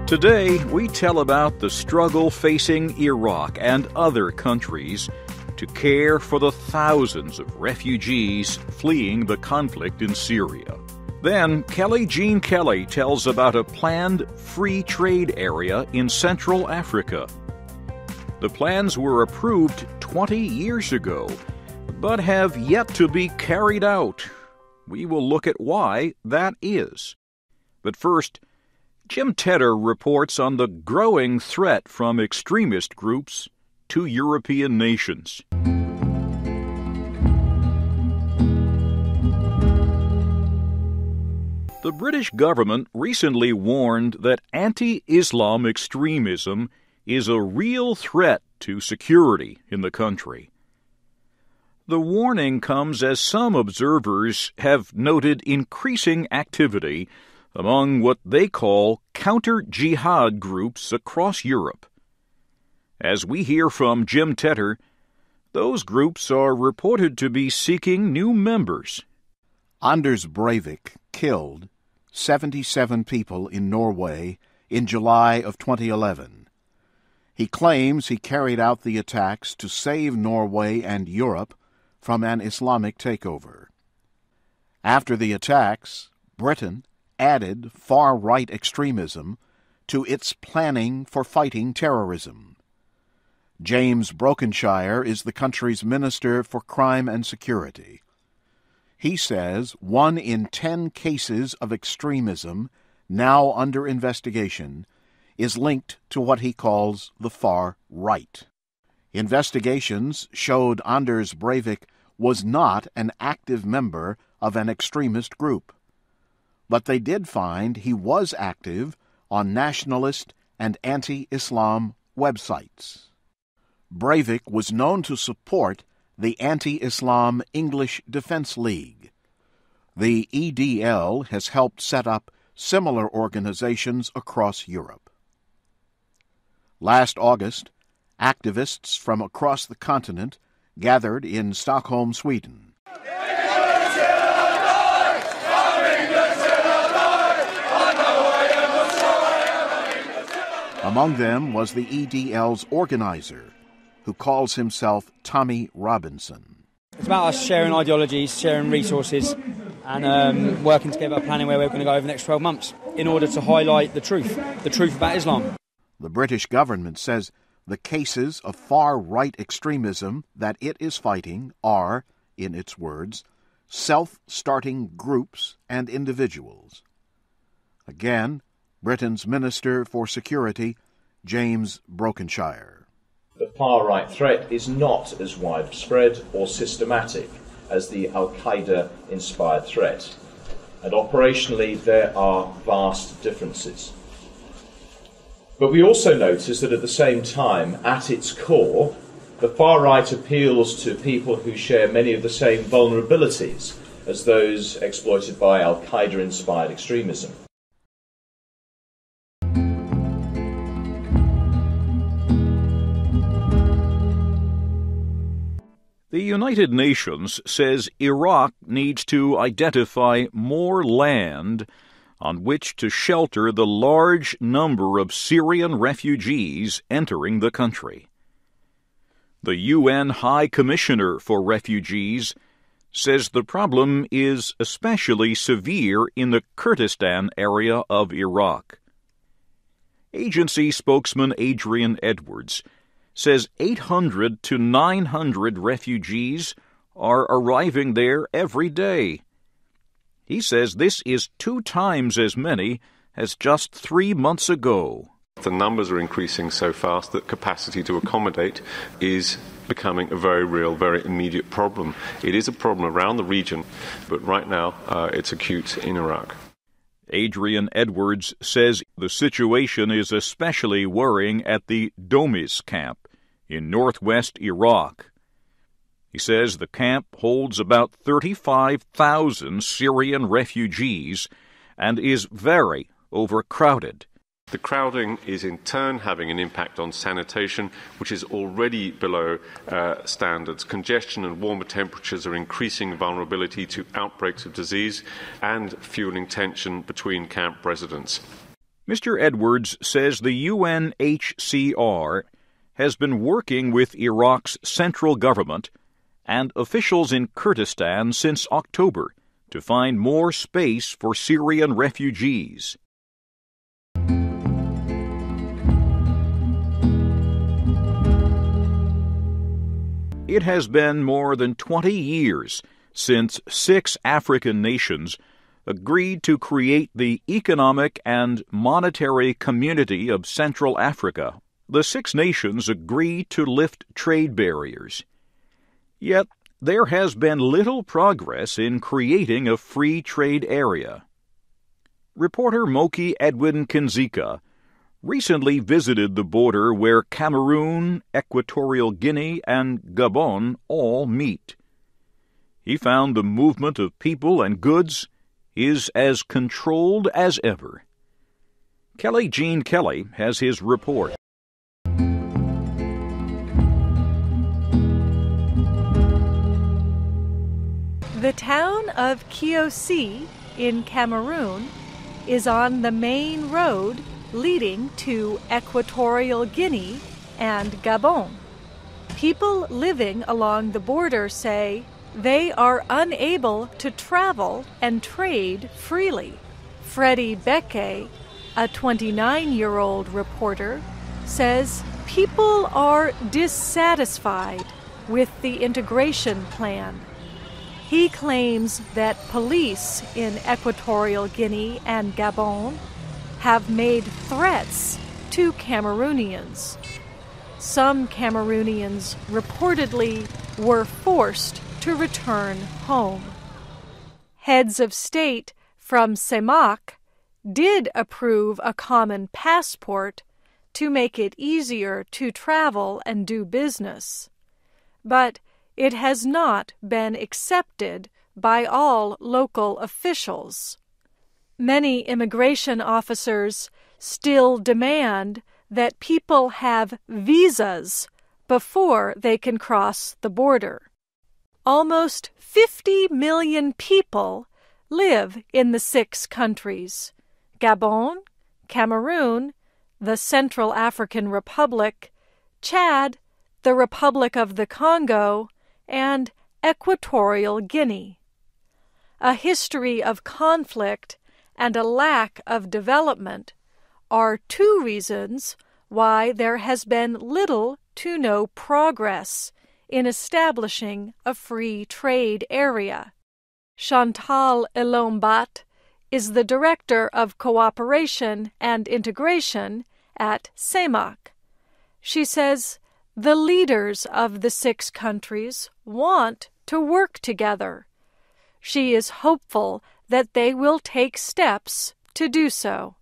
Today, we tell about the struggle facing Iraq and other countries to care for the thousands of refugees fleeing the conflict in Syria. Then, Kelly Jean Kelly tells about a planned free trade area in Central Africa. The plans were approved 20 years ago, but have yet to be carried out. We will look at why that is. But first, Jim Tedder reports on the growing threat from extremist groups to European nations. The British government recently warned that anti-Islam extremism is a real threat to security in the country. The warning comes as some observers have noted increasing activity among what they call counter-jihad groups across Europe. As we hear from Jim Tedder, those groups are reported to be seeking new members. Anders Breivik killed 77 people in Norway in July of 2011. He claims he carried out the attacks to save Norway and Europe from an Islamic takeover. After the attacks, Britain added far-right extremism to its planning for fighting terrorism. James Brokenshire is the country's Minister for Crime and Security. He says 1 in 10 cases of extremism now under investigation is linked to what he calls the far right. Investigations showed Anders Breivik was not an active member of an extremist group, but they did find he was active on nationalist and anti-Islam websites. Breivik was known to support the Anti-Islam English Defense League. The EDL has helped set up similar organizations across Europe. Last August, activists from across the continent gathered in Stockholm, Sweden. Among them was the EDL's organizer, who calls himself Tommy Robinson. It's about us sharing ideologies, sharing resources, and working together, planning where we're going to go over the next 12 months in order to highlight the truth about Islam. The British government says the cases of far-right extremism that it is fighting are, in its words, self-starting groups and individuals. Again, Britain's Minister for Security, James Brokenshire. The far-right threat is not as widespread or systematic as the Al-Qaeda-inspired threat, and operationally there are vast differences. But we also notice that at the same time, at its core, the far-right appeals to people who share many of the same vulnerabilities as those exploited by Al-Qaeda-inspired extremism. The United Nations says Iraq needs to identify more land on which to shelter the large number of Syrian refugees entering the country. The UN High Commissioner for Refugees says the problem is especially severe in the Kurdistan area of Iraq. Agency spokesman Adrian Edwards says 800 to 900 refugees are arriving there every day. He says this is 2 times as many as just 3 months ago. The numbers are increasing so fast that capacity to accommodate is becoming a very real, very immediate problem. It is a problem around the region, but right now it's acute in Iraq. Adrian Edwards says the situation is especially worrying at the Domis camp in northwest Iraq. He says the camp holds about 35,000 Syrian refugees and is very overcrowded. The crowding is in turn having an impact on sanitation, which is already below standards. Congestion and warmer temperatures are increasing vulnerability to outbreaks of disease and fueling tension between camp residents. Mr. Edwards says the UNHCR has been working with Iraq's central government and officials in Kurdistan since October to find more space for Syrian refugees. It has been more than 20 years since 6 African nations agreed to create the Economic and Monetary Community of Central Africa. The 6 nations agreed to lift trade barriers. Yet there has been little progress in creating a free trade area. Reporter Moki Edwin Kinzika recently visited the border where Cameroon, Equatorial Guinea, and Gabon all meet. He found the movement of people and goods is as controlled as ever. Kelly Jean Kelly has his report. The town of Kiosi in Cameroon is on the main road leading to Equatorial Guinea and Gabon. People living along the border say they are unable to travel and trade freely. Freddie Becke, a 29-year-old reporter, says people are dissatisfied with the integration plan. He claims that police in Equatorial Guinea and Gabon have made threats to Cameroonians. Some Cameroonians reportedly were forced to return home. Heads of state from CEMAC did approve a common passport to make it easier to travel and do business, but it has not been accepted by all local officials. Many immigration officers still demand that people have visas before they can cross the border. Almost 50 million people live in the 6 countries: Gabon, Cameroon, the Central African Republic, Chad, the Republic of the Congo, and Equatorial Guinea. A history of conflict and a lack of development are 2 reasons why there has been little to no progress in establishing a free trade area. Chantal Elombat is the Director of Cooperation and Integration at CEMAC. She says the leaders of the 6 countries want to work together. She is hopeful that they will take steps to do so.